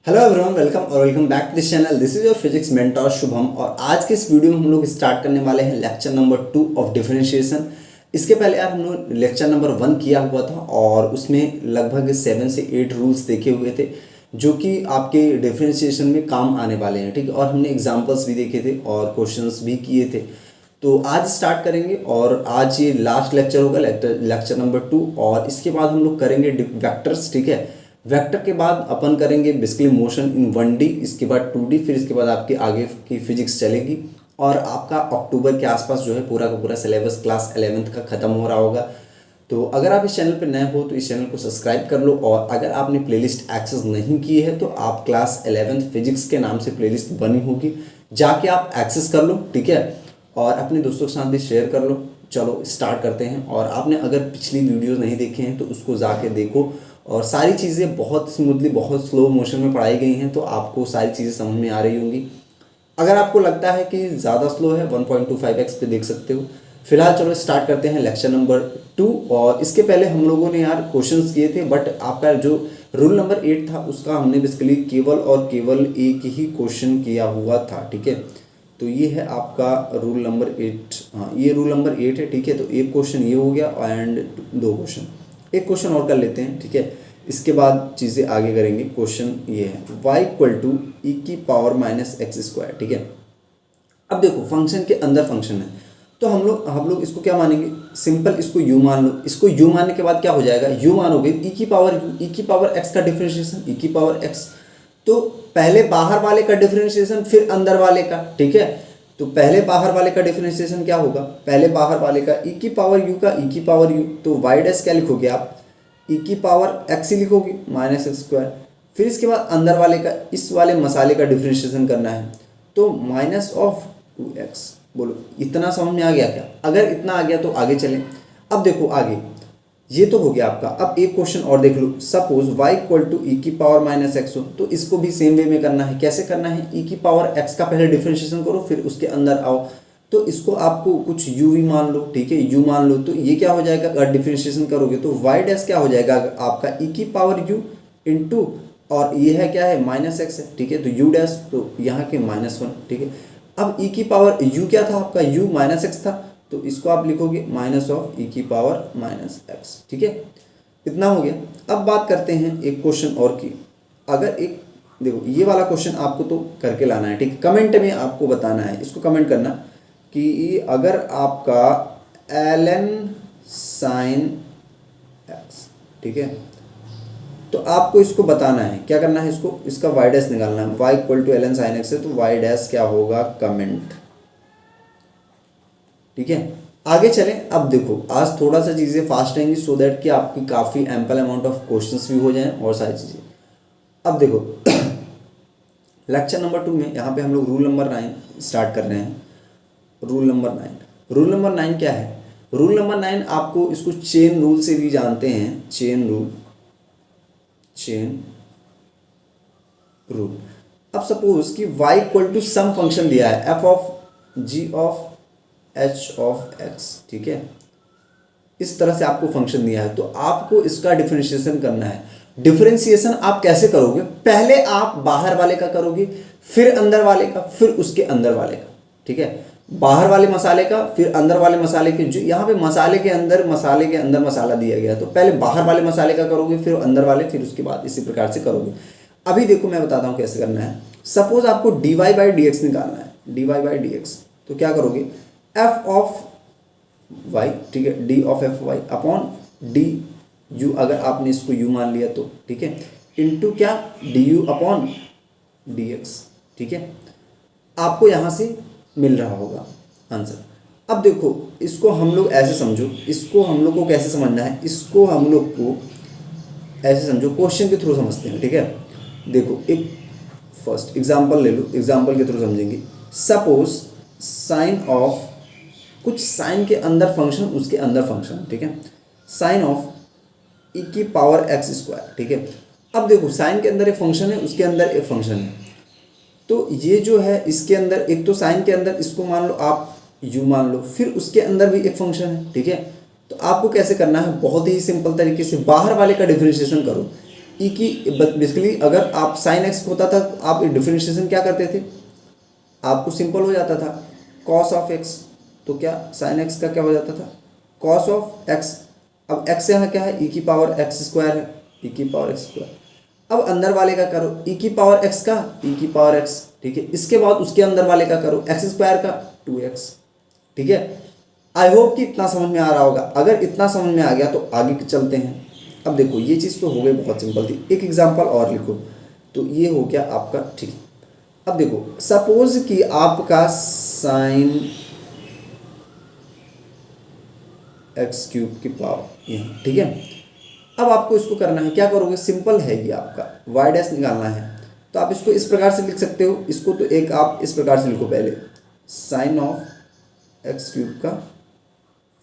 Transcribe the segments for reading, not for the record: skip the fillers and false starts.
Hello everyone, welcome और welcome back to this channel. This is your physics mentor Shubham और आज के इस वीडियो में हम लोग स्टार्ट करने वाले हैं लेक्चर नंबर 2 ऑफ डिफरेंशिएशन। इसके पहले यार हम लोग लेक्चर नंबर 1 किया हुआ था और उसमें लगभग 7 से 8 रूल्स देखे हुए थे जो कि आपके डिफरेंशिएशन में काम आने वाले हैं, ठीक है। और हमने एग्जाम्पल्स भी देखे थे और क्वेश्चंस भी किए थे। तो आज स्टार्ट करेंगे और आज ये लास्ट लेक्चर होगा, लेक्चर नंबर 2। और इसके बाद हम लोग करेंगे वेक्टर्स, ठीक है। वेक्टर के बाद अपन करेंगे बेसिकली मोशन इन 1D, इसके बाद 2D, फिर इसके बाद आपके आगे की फिजिक्स चलेगी। और आपका अक्टूबर के आसपास जो है पूरा का पूरा सिलेबस क्लास 11th का ख़त्म हो रहा होगा। तो अगर आप इस चैनल पर नए हो तो इस चैनल को सब्सक्राइब कर लो, और अगर आपने प्लेलिस्ट एक्सेस नहीं की है तो आप क्लास 11th फिजिक्स के नाम से प्लेलिस्ट बनी होगी, जाके आप एक्सेस कर लो, ठीक है। और अपने दोस्तों के साथ भी शेयर कर लो। चलो स्टार्ट करते हैं। और आपने अगर पिछली वीडियोज़ नहीं देखे हैं तो उसको जाके देखो, और सारी चीज़ें बहुत स्मूथली, बहुत स्लो मोशन में पढ़ाई गई हैं, तो आपको सारी चीज़ें समझ में आ रही होंगी। अगर आपको लगता है कि ज़्यादा स्लो है 1.25x पे देख सकते हो। फिलहाल चलो स्टार्ट करते हैं लेक्चर नंबर 2। और इसके पहले हम लोगों ने यार क्वेश्चंस किए थे, बट आपका जो रूल नंबर 8 था उसका हमने बेसिकली केवल और केवल एक ही क्वेश्चन किया हुआ था, ठीक है। तो ये है आपका रूल नंबर 8। हाँ, ये रूल नंबर 8 है, ठीक है। तो एक क्वेश्चन ये हो गया एंड 2 क्वेश्चन, एक क्वेश्चन और कर लेते हैं, ठीक है। इसके बाद चीज़ें आगे करेंगे। क्वेश्चन ये है y = e⁻⁻x², ठीक है। अब देखो फंक्शन के अंदर फंक्शन है, तो हम लोग इसको क्या मानेंगे, सिंपल इसको u मान लो। इसको u मानने के बाद क्या हो जाएगा, u मानोगे e⁻x का डिफरेंशिएशन e⁻x। तो पहले बाहर वाले का डिफरेंशिएशन फिर अंदर वाले का, ठीक है। तो पहले बाहर वाले का डिफरेंशिएशन क्या होगा, पहले बाहर वाले का e⁻u का e⁻u। तो y डैश क्या लिखोगे आप, e⁻x ही लिखोगे -x²। फिर इसके बाद अंदर वाले का, इस वाले मसाले का डिफरेंशिएशन करना है, तो -2x। बोलो इतना समझ में आ गया क्या? अगर इतना आ गया तो आगे चलें। अब देखो आगे, ये तो हो गया आपका। अब एक क्वेश्चन और देख लो। सपोज y = e⁻−x हो, तो इसको भी सेम वे में करना है। कैसे करना है, e⁻x का पहले डिफरेंशिएशन करो, फिर उसके अंदर आओ। तो इसको आपको कुछ u भी मान लो, ठीक है, u मान लो। तो ये क्या हो जाएगा, अगर डिफरेंशिएशन करोगे तो y डैश क्या हो जाएगा आपका e⁻u इंटू, और ये है क्या है -x है, ठीक है। तो u डैश तो यहाँ के -1, ठीक है। अब e⁻u क्या था आपका, u -x था, तो इसको आप लिखोगे -e⁻−x, ठीक है। इतना हो गया। अब बात करते हैं एक क्वेश्चन और की। अगर एक देखो ये वाला क्वेश्चन आपको तो करके लाना है, ठीक है। कमेंट में आपको बताना है, इसको कमेंट करना कि अगर आपका ln sin x, ठीक है, तो आपको इसको बताना है, क्या करना है, इसको इसका y डैश निकालना है। y = ln sin x है, तो y डैश क्या होगा, कमेंट, ठीक है। आगे चलें। अब देखो आज थोड़ा सा चीज़ें फास्ट रहेंगी, सो दैट कि आपकी काफ़ी एम्पल अमाउंट ऑफ क्वेश्चंस भी हो जाएं और सारी चीज़ें। अब देखो लेक्चर नंबर 2 में यहाँ पे हम लोग रूल नंबर 9 स्टार्ट कर रहे हैं। रूल नंबर 9 क्या है, रूल नंबर 9 आपको इसको चेन रूल से भी जानते हैं। Chain rule. अब सपोज कि y = सम फंक्शन दिया है f(g(h)(x), ठीक है। इस तरह से आपको फंक्शन दिया है, तो आपको इसका डिफरेंशिएशन करना है। डिफरेंशिएशन आप कैसे करोगे, पहले आप बाहर वाले का करोगे, फिर अंदर वाले का, फिर उसके अंदर वाले का, ठीक है। बाहर वाले मसाले का, फिर अंदर वाले मसाले के। जो यहाँ पे मसाले के अंदर मसाला दिया गया है, तो पहले बाहर वाले मसाले का करोगे, फिर अंदर वाले, फिर उसके बाद इसी प्रकार से करोगे। अभी देखो मैं बताता हूँ कैसे करना है। सपोज आपको dy/dx निकालना है, dy/dx। तो क्या करोगे, f(y), ठीक है, d(f(y) अपॉन du, अगर आपने इसको u मान लिया तो, ठीक है, इंटू क्या, du/dx, ठीक है। आपको यहाँ से मिल रहा होगा आंसर। अब देखो इसको हम लोग ऐसे समझो, इसको हम लोग को कैसे समझना है, इसको हम लोग को ऐसे समझो, क्वेश्चन के थ्रू समझते हैं, ठीक है। देखो एक फर्स्ट एग्जांपल ले लो, एग्जांपल के थ्रू समझेंगे। सपोज साइन ऑफ, कुछ साइन के अंदर फंक्शन, उसके अंदर फंक्शन, ठीक है। साइन ऑफ e⁻x², ठीक है। अब देखो साइन के अंदर एक फंक्शन है, उसके अंदर एक फंक्शन है। तो ये जो है इसके अंदर, एक तो साइन के अंदर इसको मान लो आप u मान लो, फिर उसके अंदर भी एक फंक्शन है, ठीक है। तो आपको कैसे करना है, बहुत ही सिंपल तरीके से बाहर वाले का डिफरेंशिएशन करो। ई की बेसिकली अगर आप साइन एक्स होता था तो आप डिफरेंशिएशन क्या करते थे, आपको सिंपल हो जाता था कॉस ऑफ एक्स, तो क्या साइन एक्स का क्या हो जाता था कॉस ऑफ एक्स। अब एक्स यहाँ क्या है, ई की पावर एक्स स्क्वायर है, ई की पावर एक्स स्क्वायर। अब अंदर वाले का करो ई की पावर एक्स का, ई की पावर एक्स, ठीक है। इसके बाद उसके अंदर वाले का करो एक्स स्क्वायर का 2x, ठीक है। आई होप कि इतना समझ में आ रहा होगा। अगर इतना समझ में आ गया तो आगे चलते हैं। अब देखो ये चीज़ तो हो गई, बहुत सिंपल थी। एक एग्जांपल और लिखो, तो ये हो गया आपका, ठीक है। अब देखो सपोज कि आपका साइन एक्स क्यूब की पावर यहाँ, ठीक है। अब आपको इसको करना है, क्या करोगे, सिंपल है ये आपका वाई डैश निकालना है। तो आप इसको इस प्रकार से लिख सकते हो, इसको तो एक आप इस प्रकार से लिखो पहले, साइन ऑफ एक्स क्यूब का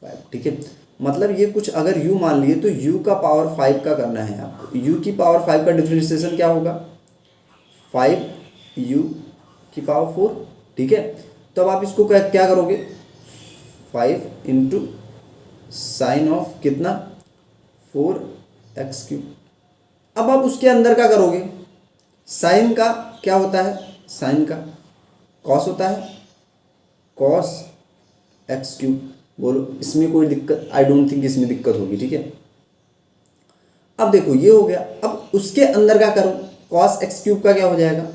5, ठीक है। मतलब ये कुछ अगर u मान लिए तो u का पावर 5 का करना है आपको। u की पावर 5 का डिफरेंशिएशन क्या होगा, 5u की पावर 4, ठीक है। तो अब आप इसको क्या करोगे, 5 इंटू साइन ऑफ कितना 4x क्यूब। अब आप उसके अंदर क्या करोगे, साइन का क्या होता है, साइन का कॉस होता है, कॉस एक्स क्यूब। बोलो इसमें कोई दिक्कत, आई डोंट थिंक इसमें दिक्कत होगी, ठीक है। अब देखो ये हो गया। अब उसके अंदर क्या करो, कॉस एक्स क्यूब का क्या हो जाएगा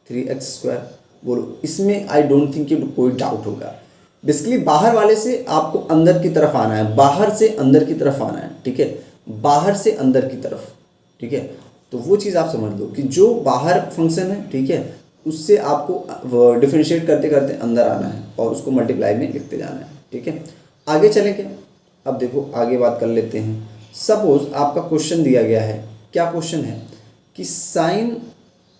3x स्क्वायर। बोलो इसमें आई डोंट थिंक कोई डाउट होगा। बेसिकली बाहर वाले से आपको अंदर की तरफ आना है, बाहर से अंदर की तरफ आना है, ठीक है, बाहर से अंदर की तरफ, ठीक है। तो वो चीज़ आप समझ लो कि जो बाहर फंक्शन है, ठीक है, उससे आपको डिफरेंशिएट करते करते अंदर आना है और उसको मल्टीप्लाई में लिखते जाना है, ठीक है। आगे चलें क्या, अब देखो आगे बात कर लेते हैं। सपोज आपका क्वेश्चन दिया गया है, क्या क्वेश्चन है कि sine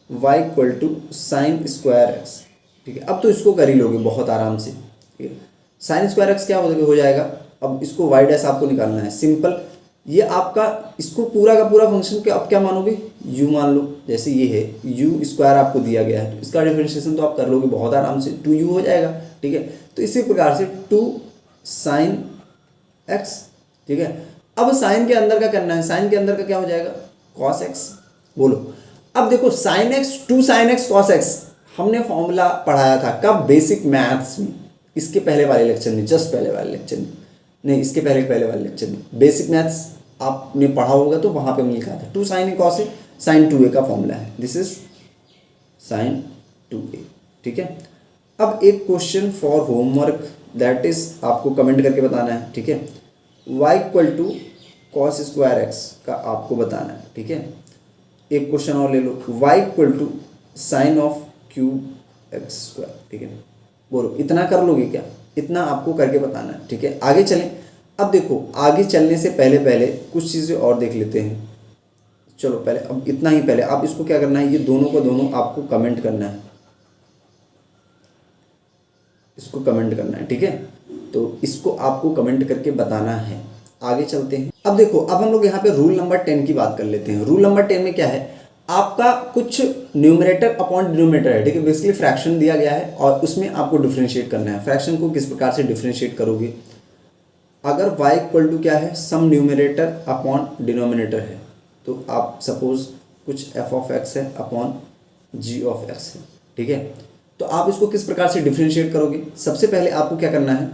y equal to sine square x, ठीक है। अब तो इसको कर ही लोगे बहुत आराम से, ठीक है। साइन स्क्वायर एक्स क्या हो जाएगा, अब इसको y डैश आपको निकालना है, सिंपल। ये आपका इसको पूरा का पूरा फंक्शन के अब क्या मानोगे, u मान लो। जैसे ये है u स्क्वायर आपको दिया गया है, तो इसका डिफरेंशिएशन तो आप कर लोगे बहुत आराम से, 2u हो जाएगा, ठीक है। तो इसी प्रकार से 2 साइन एक्स, ठीक है। अब साइन के अंदर का करना है, साइन के अंदर का क्या हो जाएगा कॉस एक्स। बोलो अब देखो sine x 2 sine x cos x हमने फॉर्मूला पढ़ाया था कब, बेसिक मैथ्स में, इसके पहले वाले लेक्चर में, जस्ट पहले वाले लेक्चर में, नहीं इसके पहले वाले लेक्चर में बेसिक मैथ्स आपने पढ़ा होगा तो वहाँ पे हमने लिखा था 2 sign A cos A sign 2a का फॉर्मूला है, दिस इज साइन 2a, ठीक है। अब एक question for homework, that is आपको कमेंट करके बताना है, ठीक है। y equal to cos square x का आपको बताना है, ठीक है। एक क्वेश्चन और ले लो, y equal to sine of cube x square, ठीक है। बोलो इतना कर लोगे क्या, इतना आपको करके बताना है, ठीक है। आगे चलें। अब देखो आगे चलने से पहले कुछ चीज़ें और देख लेते हैं। चलो पहले अब इतना ही, पहले आप इसको क्या करना है, ये दोनों को दोनों आपको कमेंट करना है, इसको कमेंट करना है, ठीक है। तो इसको आपको कमेंट करके बताना है। आगे चलते हैं। अब देखो अब हम लोग यहाँ पे रूल नंबर 10 की बात कर लेते हैं। रूल नंबर 10 में क्या है, आपका कुछ न्यूमरेटर अपॉन डिनोमिनेटर है, ठीक है। बेसिकली फ्रैक्शन दिया गया है और उसमें आपको डिफरेंशिएट करना है। फ्रैक्शन को किस प्रकार से डिफरेंशिएट करोगे, अगर y इक्वल टू क्या है, सम न्यूमरेटर अपॉन डिनोमिनेटर है, तो आप सपोज कुछ f ऑफ x है अपॉन g ऑफ x है, ठीक है। तो आप इसको किस प्रकार से डिफरेंशिएट करोगे, सबसे पहले आपको क्या करना है,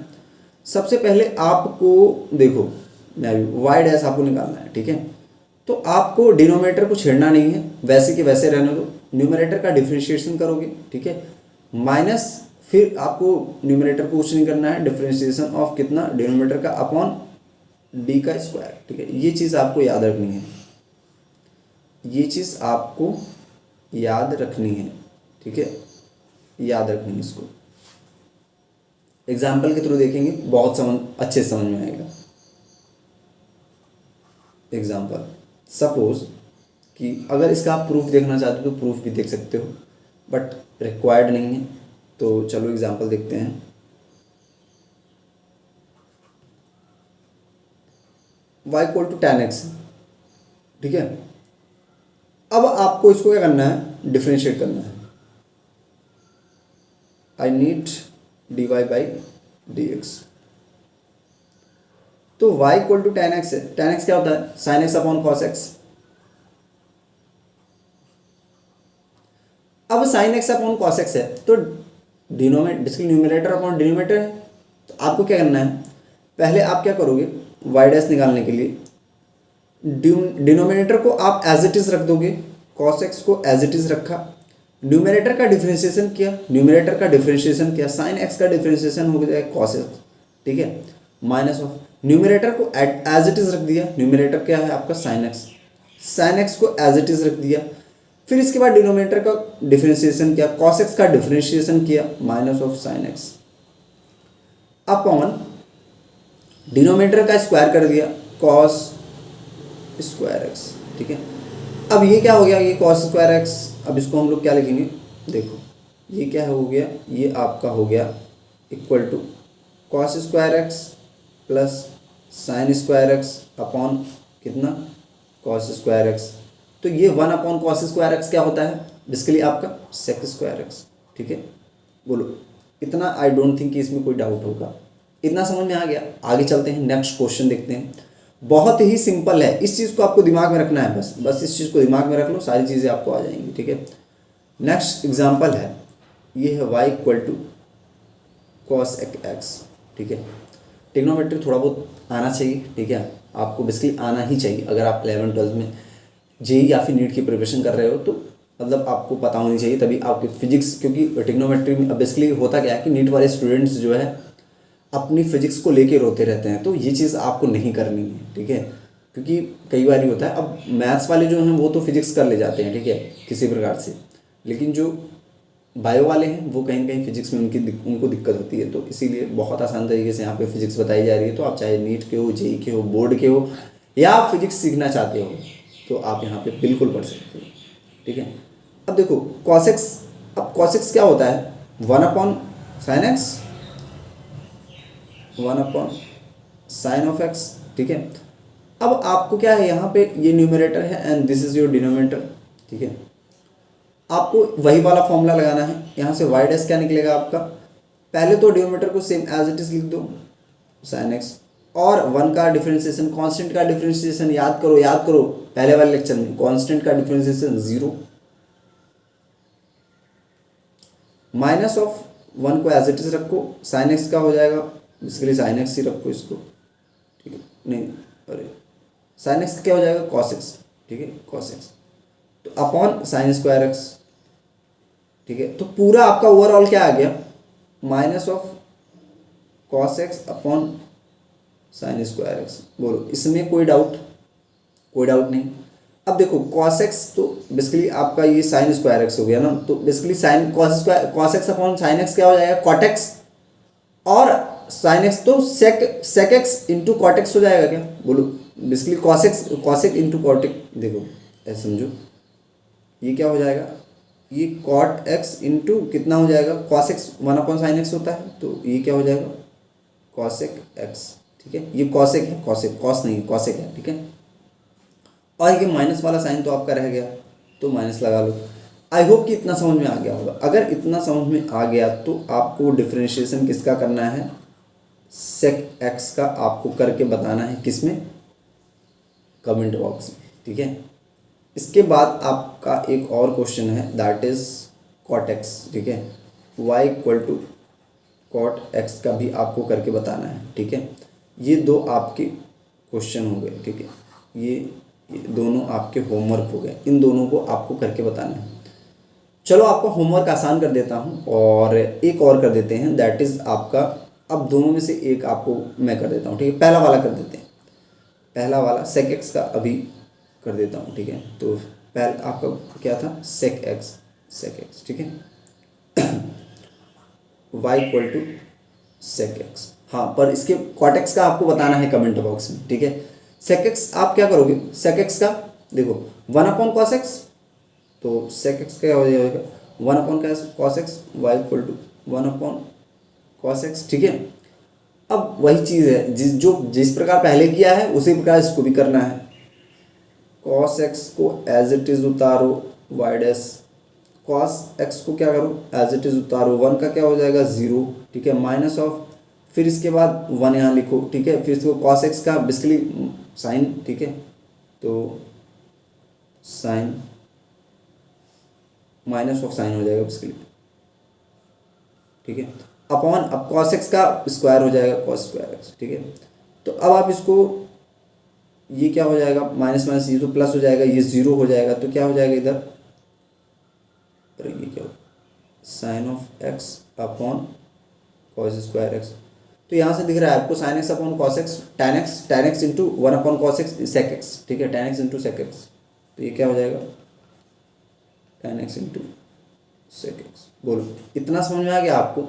सबसे पहले आपको देखो y डैश आपको निकालना है, ठीक है। तो आपको डिनोमिनेटर को छेड़ना नहीं है, वैसे के वैसे रहने दो। न्यूमरेटर का डिफरेंशिएशन करोगे, ठीक है, माइनस फिर आपको न्यूमरेटर को कुछ नहीं करना है, डिफरेंशिएशन ऑफ कितना डिनोमिनेटर का अपॉन डी का स्क्वायर, ठीक है। ये चीज़ आपको याद रखनी है, ये चीज़ आपको याद रखनी है, ठीक है, याद रखनी है। इसको एग्जाम्पल के थ्रू देखेंगे, बहुत अच्छे समझ में आएगा। एग्जाम्पल सपोज कि अगर इसका आप प्रूफ देखना चाहते हो तो प्रूफ भी देख सकते हो, बट रिक्वायर्ड नहीं है। तो चलो एग्जाम्पल देखते हैं। y equal to tan x, ठीक है। अब आपको इसको क्या करना है, डिफरेंशिएट करना है। I need dy by dx। तो y equal to tan x है, tan x क्या होता है, sin x upon cos x, अब sign x upon cos x है तो बेसिकली न्यूमरेटर अपॉन डिनोमिनेटर है, तो आपको क्या करना है, पहले आप क्या करोगे, वाई डैश निकालने के लिए डिनोमिनेटर को आप एज इट इज रख दोगे, कॉस एक्स को एज इट इज रखा, न्यूमरेटर का डिफरेंशिएशन किया, साइन एक्स का डिफरेंशिएशन हो जाएगा कॉस एक्स, ठीक है, माइनस ऑफ न्यूमरेटर को एज इट इज रख दिया, न्यूमरेटर क्या है आपका साइन एक्स को एज इट इज रख दिया, फिर इसके बाद डिनोमिनेटर का डिफरेंशिएशन किया, कॉस एक्स का डिफरेंशिएशन किया, minus of sine x upon denominator का स्क्वायर कर दिया, कॉस स्क्वायर एक्स, ठीक है। अब ये क्या हो गया, ये कॉस स्क्वायर एक्स, अब इसको हम लोग क्या लिखेंगे, देखो ये क्या हो गया, ये आपका हो गया equal to cos square x plus sine square x upon कितना, कॉस स्क्वायर एक्स, तो ये 1 अपॉन कॉस स्क्वायर एक्स क्या होता है, बेसिकली आपका सेक स्क्वायर एक्स, ठीक है। बोलो इतना, आई डोंट थिंक कि इसमें कोई डाउट होगा, इतना समझ में आ गया। आगे चलते हैं, नेक्स्ट क्वेश्चन देखते हैं, बहुत ही सिंपल है, इस चीज़ को आपको दिमाग में रखना है, बस इस चीज़ को दिमाग में रख लो, सारी चीज़ें आपको आ जाएंगी, ठीक है। नेक्स्ट एग्जांपल है, ये है y equal to cos x, ठीक है। ट्रिग्नोमेट्री थोड़ा बहुत आना चाहिए, ठीक है, आपको बेसिकली आना ही चाहिए, अगर आप 11-12 में जेई या फिर नीट की प्रिपरेशन कर रहे हो तो मतलब आपको पता होनी चाहिए, तभी आपकी फिजिक्स, क्योंकि ट्रिग्नोमेट्री में बेसिकली होता क्या है कि नीट वाले स्टूडेंट्स जो है अपनी फिजिक्स को लेके रोते रहते हैं, तो ये चीज़ आपको नहीं करनी है, ठीक है, क्योंकि कई बार ही होता है, अब मैथ्स वाले जो हैं वो तो फिजिक्स कर ले जाते हैं, ठीक है, किसी प्रकार से, लेकिन जो बायो वाले हैं वो कहीं ना कहीं फिजिक्स में उनको दिक्कत होती है, तो इसीलिए बहुत आसान तरीके से यहाँ पे फिजिक्स बताई जा रही है, तो आप चाहे नीट के हो, जेई के हो, बोर्ड के हो, या आप फिजिक्स सीखना चाहते हो तो आप यहाँ पे बिल्कुल पढ़ सकते हो, ठीक है। अब देखो कॉस एक्स, अब कॉस एक्स क्या होता है, 1 upon sine x, 1 upon sine of x, ठीक है। अब आपको क्या है, यहाँ पे ये न्यूमरेटर है and this is your denominator, ठीक है। आपको वही वाला फॉर्मूला लगाना है, यहाँ से वाई डैश क्या निकलेगा आपका, पहले तो डिनोमिनेटर को सेम एज इट इज लिख दो साइन एक्स, और 1 का डिफरेंशिएशन, कांस्टेंट का डिफरेंशिएशन याद करो पहले वाले लेक्चर में, कांस्टेंट का डिफरेंशिएशन 0, माइनस ऑफ 1 को एज इट इज रखो, साइन एक्स का हो जाएगा, बेसिकली साइन एक्स ही रखो इसको, ठीक है, नहीं अरे साइन एक्स का क्या हो जाएगा, कॉस एक्स, ठीक है, कॉस एक्स, तो अपॉन साइन स्क्वायर एक्स, ठीक है। तो पूरा आपका ओवरऑल क्या आ गया, minus of cos x upon sign square x. बोलो इसमें कोई डाउट नहीं। अब देखो कॉस एक्स तो बेसिकली आपका ये साइन स्क्वायर एक्स हो गया ना, तो basically sine cos x upon sine x क्या हो जाएगा, कॉट एक्स, और साइन एक्स तो sec x into cot x हो जाएगा क्या, बोलो basically cos x into cot x, देखो ऐसे समझो, ये क्या हो जाएगा, ये कॉट एक्स इंटू कितना हो जाएगा, cos x 1 upon sine x होता है, तो ये क्या हो जाएगा, कॉसेक एक्स, ठीक है, ये कॉसेक है, कॉस नहीं है, कॉसेक है, ठीक है। और ये माइनस वाला साइन तो आपका रह गया, तो माइनस लगा लो। आई होप कि इतना समझ में आ गया होगा, अगर इतना समझ में आ गया तो आपको डिफरेंशिएशन किसका करना है, सेक एक्स का आपको करके बताना है, किसमें, कमेंट बॉक्स में, ठीक है। इसके बाद आपका एक और क्वेश्चन है, दैट इज कॉट एक्स, ठीक है, y equal to cot x का भी आपको करके बताना है, ठीक है। ये दो आपके क्वेश्चन हो गए, ठीक है, ये दोनों आपके होमवर्क हो गए, इन दोनों को आपको करके बताना है। चलो आपका होमवर्क आसान कर देता हूँ और एक और कर देते हैं, दैट इज़ आपका, अब दोनों में से एक आपको मैं कर देता हूँ, ठीक है। पहला वाला कर देते हैं, पहला वाला सेक एक्स का अभी कर देता हूँ, ठीक है। तो पहले आपका क्या था, सेक एक्स, ठीक है, y equal to sec x, हाँ, पर इसके कॉट एक्स का आपको बताना है कमेंट बॉक्स में, ठीक है। सेक एक्स आप क्या करोगे, सेक एक्स का देखो 1 अपॉन कॉस एक्स, तो सेक एक्स क्या हो जाएगा, 1 upon cos x, y equal to 1 upon cos x, ठीक है। अब वही चीज़ है जिस प्रकार पहले किया है उसी प्रकार इसको भी करना है, कॉस एक्स को एज इट इज़ उतारो, वाई डैश कॉस एक्स को क्या करो, एज इट इज़ उतारो, 1 का क्या हो जाएगा 0, ठीक है, माइनस ऑफ, फिर इसके बाद 1 यहाँ लिखो, ठीक है, फिर इसको कॉस एक्स का बेसिकली साइन, ठीक है, तो साइन माइनस ऑफ साइन हो जाएगा बेसिकली, ठीक है, अपॉन अब कॉस एक्स का स्क्वायर हो जाएगा कॉस स्क्वायर एक्स, ठीक है। तो अब आप इसको, ये क्या हो जाएगा, माइनस माइनस ये तो प्लस हो जाएगा, ये जीरो हो जाएगा, तो क्या हो जाएगा इधर, अरे ये क्या हो, sine of x upon cos square x. तो यहाँ से दिख रहा है आपको sine x upon cos x, tan x into one upon cos x sec x, ठीक है, tan x into sec x. तो ये क्या हो जाएगा, tan x into sec x. बोलो इतना समझ में आ गया आपको?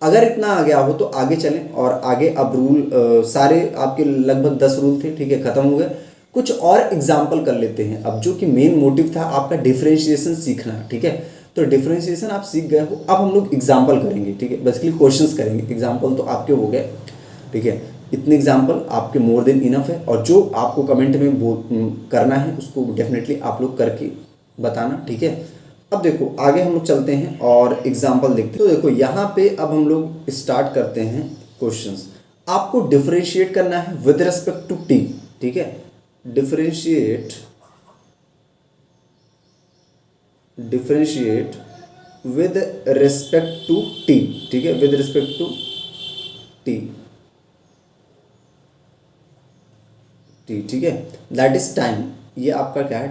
अगर इतना आ गया हो तो आगे चलें, और आगे अब रूल सारे आपके लगभग 10 रूल थे, ठीक है, ख़त्म हो गए। कुछ और एग्जाम्पल कर लेते हैं अब, जो कि मेन मोटिव था आपका डिफरेंशिएशन सीखना, ठीक है। तो डिफरेंशिएशन आप सीख गए हो, अब हम लोग एग्जाम्पल करेंगे, ठीक है, बेसिकली क्वेश्चंस करेंगे। एग्जाम्पल तो आपके हो गए, ठीक है, इतने एग्जाम्पल आपके मोर देन इनफ है, और जो आपको कमेंट में करना है उसको डेफिनेटली आप लोग करके बताना, ठीक है। अब देखो आगे हम लोग चलते हैं और एग्जाम्पल देखते हैं। तो देखो यहाँ पे अब हम लोग स्टार्ट करते हैं क्वेश्चंस। आपको डिफरेंशिएट करना है विद रिस्पेक्ट टू टी, ठीक है, differentiate with respect to t, ठीक है, विद रिस्पेक्ट टू टी, ठीक है, दैट इज टाइम। ये आपका क्या है,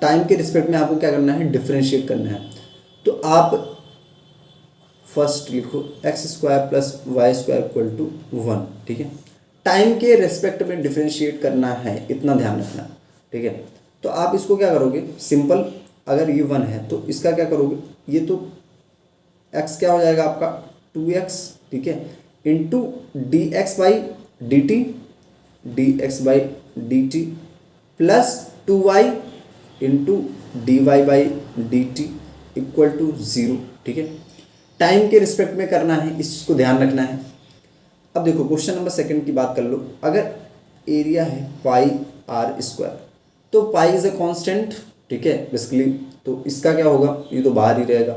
टाइम के रिस्पेक्ट में आपको क्या करना है, डिफरेंशिएट करना है। तो आप फर्स्ट लिखो x square plus y square equal to 1, ठीक है, टाइम के रिस्पेक्ट में डिफरेंशिएट करना है, इतना ध्यान रखना, ठीक है। तो आप इसको क्या करोगे, सिंपल, अगर ये 1 है तो इसका क्या करोगे, ये तो x क्या हो जाएगा आपका 2x, ठीक है, into d x by d t plus 2y into d y by d t equal to 0, ठीक है। टाइम के रिस्पेक्ट में करना है, इस चीज़ को ध्यान रखना है। अब देखो क्वेश्चन नंबर 2 की बात कर लो। अगर एरिया है पाई आर स्क्वायर, तो पाई इज अ कांस्टेंट, ठीक है, बेसिकली, तो इसका क्या होगा, ये तो बाहर ही रहेगा,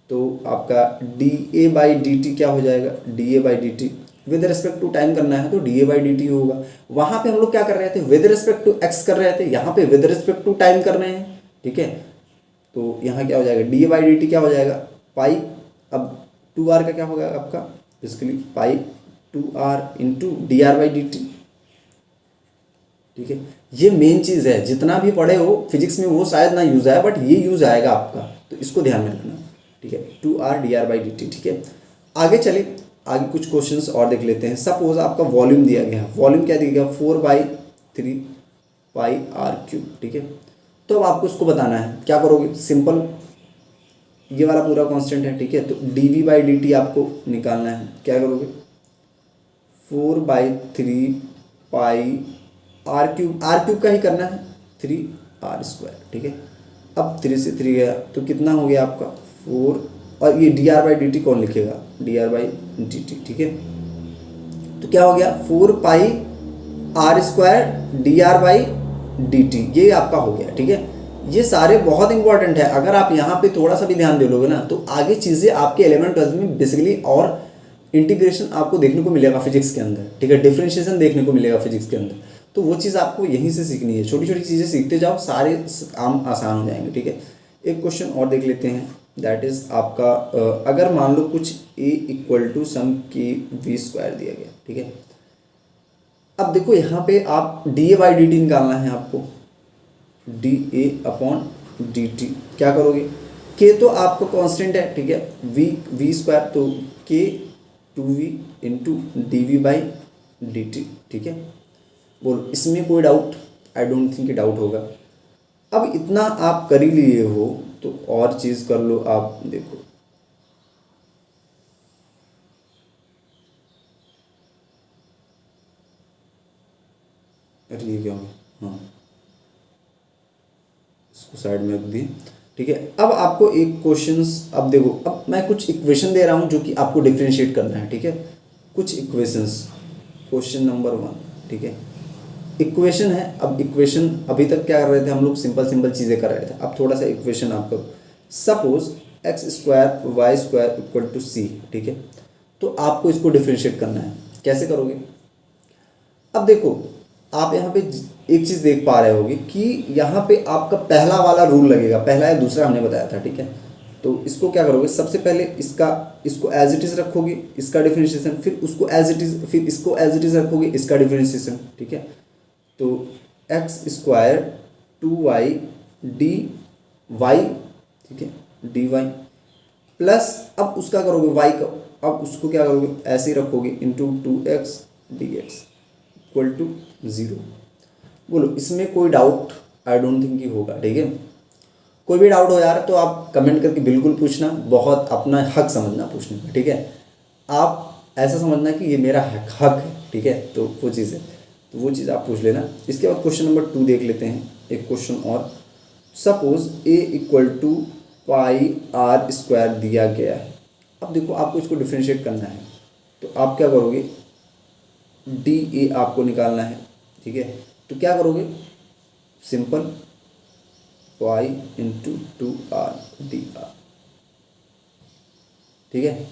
तो आपका d a by d t क्या हो जाएगा, d a by d t. With respect to time करना है तो d a by d t होगा। वहाँ पे हम लोग क्या कर रहे थे, विद रिस्पेक्ट टू एक्स कर रहे थे, यहाँ पे विद रिस्पेक्ट टू टाइम कर रहे हैं, ठीक है। तो यहाँ क्या हो जाएगा, d a by d t क्या हो जाएगा, पाई, अब 2r का क्या होगा आपका, basically pi 2r into D R by d t, ठीक है। ये मेन चीज़ है, जितना भी पढ़े हो फिजिक्स में वो शायद ना यूज़ आए, बट ये यूज़ आएगा आपका, तो इसको ध्यान में रखना, ठीक है, 2r D R by d t, ठीक है। आगे चले, आगे कुछ क्वेश्चंस और देख लेते हैं। सपोज आपका वॉल्यूम दिया गया है, वॉल्यूम क्या दिया गया, 4/3 पाई आर क्यूब, ठीक है। तो अब आपको इसको बताना है, क्या करोगे, सिंपल, ये वाला पूरा कांस्टेंट है, ठीक है, तो d v by d t आपको निकालना है। क्या करोगे, 4/3 पाई आर क्यूब का ही करना है, 3r², ठीक है। अब 3 से 3 गया तो कितना हो गया आपका 4, और ये D R by d T कौन लिखेगा, D R by d t, ठीक है। तो क्या हो गया 4πr² D R by d T, ये आपका हो गया, ठीक है। ये सारे बहुत इंपॉर्टेंट है, अगर आप यहाँ पे थोड़ा सा भी ध्यान दे लोगे ना तो आगे चीज़ें आपके 11th-12th में बेसिकली और इंटीग्रेशन आपको देखने को मिलेगा फिजिक्स के अंदर, ठीक है, डिफरेंशिएशन देखने को मिलेगा फिजिक्स के अंदर। तो वो चीज़ आपको यहीं से सीखनी है, छोटी छोटी चीज़ें सीखते जाओ, सारे काम आसान हो जाएंगे, ठीक है। एक क्वेश्चन और देख लेते हैं, दैट इज़ आपका अगर मान लो कुछ a इक्वल टू सम के v² दिया गया, ठीक है। अब देखो यहाँ पे आप D a by d T निकालना है आपको, D A upon D t, क्या करोगे, के तो आपका कांस्टेंट है, ठीक है, v², तो के 2v into d v by d t, ठीक है। बोलो इसमें कोई doubt, I don't think doubt होगा। अब इतना आप कर ही लिए हो तो और चीज़ कर लो आप, देखो अरे ये क्या होगा, हाँ इसको साइड में रख दिए, ठीक है। अब आपको एक क्वेश्चंस, अब देखो, अब मैं कुछ इक्वेशन दे रहा हूँ जो कि आपको डिफरेंशिएट करना है, ठीक है। कुछ इक्वेशंस, क्वेश्चन नंबर 1, ठीक है, इक्वेशन है। अब इक्वेशन अभी तक क्या कर रहे थे हम लोग, सिंपल चीज़ें कर रहे थे, अब थोड़ा सा इक्वेशन आपको, suppose x² y² equal to c, ठीक है। तो आपको इसको डिफरेंशिएट करना है, कैसे करोगे। अब देखो आप यहाँ पे एक चीज़ देख पा रहे होगे कि यहाँ पे आपका पहला वाला रूल लगेगा, पहला या दूसरा हमने बताया था, ठीक है। तो इसको क्या करोगे, सबसे पहले इसको एज इट इज़ रखोगे, इसका डिफरेंशिएशन, फिर उसको एज इट इज़, फिर इसको एज इट इज़ रखोगे, इसका डिफरेंशिएशन, ठीक है। तो एक्स स्क्वायर 2y dy, ठीक है, dy प्लस अब उसका करोगे y का, अब उसको क्या करोगे, ऐसे ही रखोगे into 2x dx equal to 0। बोलो इसमें कोई डाउट, आई डोंट थिंक कि होगा, ठीक है। कोई भी डाउट हो यार तो आप कमेंट करके बिल्कुल पूछना, बहुत अपना हक समझना पूछने का, ठीक है। आप ऐसा समझना कि ये मेरा हक है, ठीक है। तो वो चीज़ है, तो वो चीज़ आप पूछ लेना। इसके बाद क्वेश्चन नंबर 2 देख लेते हैं, एक क्वेश्चन और। Suppose a equal to pi r square दिया गया है। अब देखो आपको इसको डिफ्रेंशिएट करना है, तो आप क्या करोगे, डी ए आपको निकालना है, ठीक है। तो क्या करोगे, simple pi into 2r D R, ठीक है।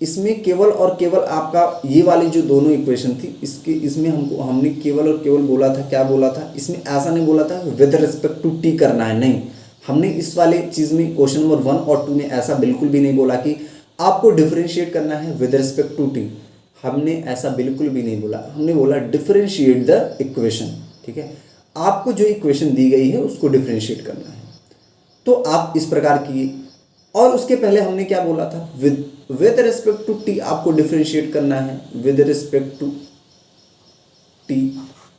इसमें केवल और केवल आपका ये वाली जो दोनों इक्वेशन थी, इसमें हमने केवल और केवल बोला था, क्या बोला था, इसमें ऐसा नहीं बोला था विद रिस्पेक्ट टू टी करना है, नहीं। हमने इस वाले चीज़ में क्वेश्चन नंबर 1 और 2 में ऐसा बिल्कुल भी नहीं बोला कि आपको डिफरेंशिएट करना है विद रिस्पेक्ट टू टी, हमने ऐसा बिल्कुल भी नहीं बोला। हमने बोला डिफरेंशिएट द इक्वेशन, ठीक है। आपको जो इक्वेशन दी गई है उसको डिफरेंशिएट करना है, तो आप इस प्रकार की। और उसके पहले हमने क्या बोला था, विद रिस्पेक्ट टू टी आपको डिफरेंशिएट करना है विद रिस्पेक्ट टू टी,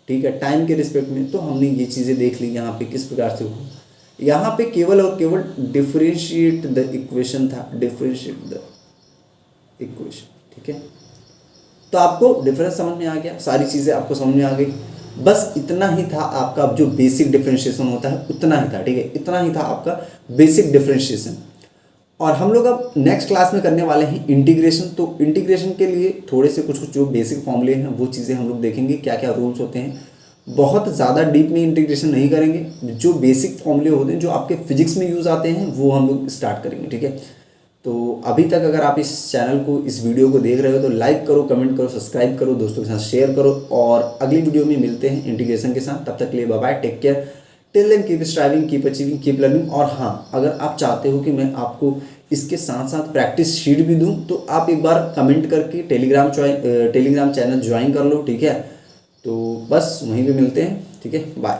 ठीक है, टाइम के रिस्पेक्ट में। तो हमने ये चीज़ें देख ली यहाँ पे किस प्रकार से हो। यहाँ पे केवल और केवल डिफरेंशिएट द इक्वेशन था, डिफरेंशिएट द इक्वेशन, ठीक है। तो आपको डिफरेंस समझ में आ गया, सारी चीज़ें आपको समझ में आ गई। बस इतना ही था आपका जो बेसिक डिफरेंशिएशन होता है, उतना ही था, ठीक है। इतना ही था आपका बेसिक डिफरेंशिएशन। और हम लोग अब नेक्स्ट क्लास में करने वाले हैं इंटीग्रेशन। तो इंटीग्रेशन के लिए थोड़े से कुछ जो बेसिक फॉर्मूले हैं वो चीज़ें हम लोग देखेंगे, क्या क्या रूल्स होते हैं। बहुत ज़्यादा डीप में इंटीग्रेशन नहीं करेंगे, जो बेसिक फॉर्मूले होते हैं जो आपके फिजिक्स में यूज़ आते हैं वो हम लोग स्टार्ट करेंगे, ठीक है। तो अभी तक अगर आप इस चैनल को, इस वीडियो को देख रहे हो तो लाइक करो, कमेंट करो, सब्सक्राइब करो, दोस्तों के साथ शेयर करो। और अगली वीडियो में मिलते हैं इंटीग्रेशन के साथ, तब तक के लिए bye bye, take care, till then keep striving, keep achieving, keep learning. और हाँ, अगर आप चाहते हो कि मैं आपको इसके साथ साथ प्रैक्टिस शीट भी दूं तो आप एक बार कमेंट करके टेलीग्राम चैनल ज्वाइन कर लो, ठीक है। तो बस वहीं पे मिलते हैं, ठीक है, बाय।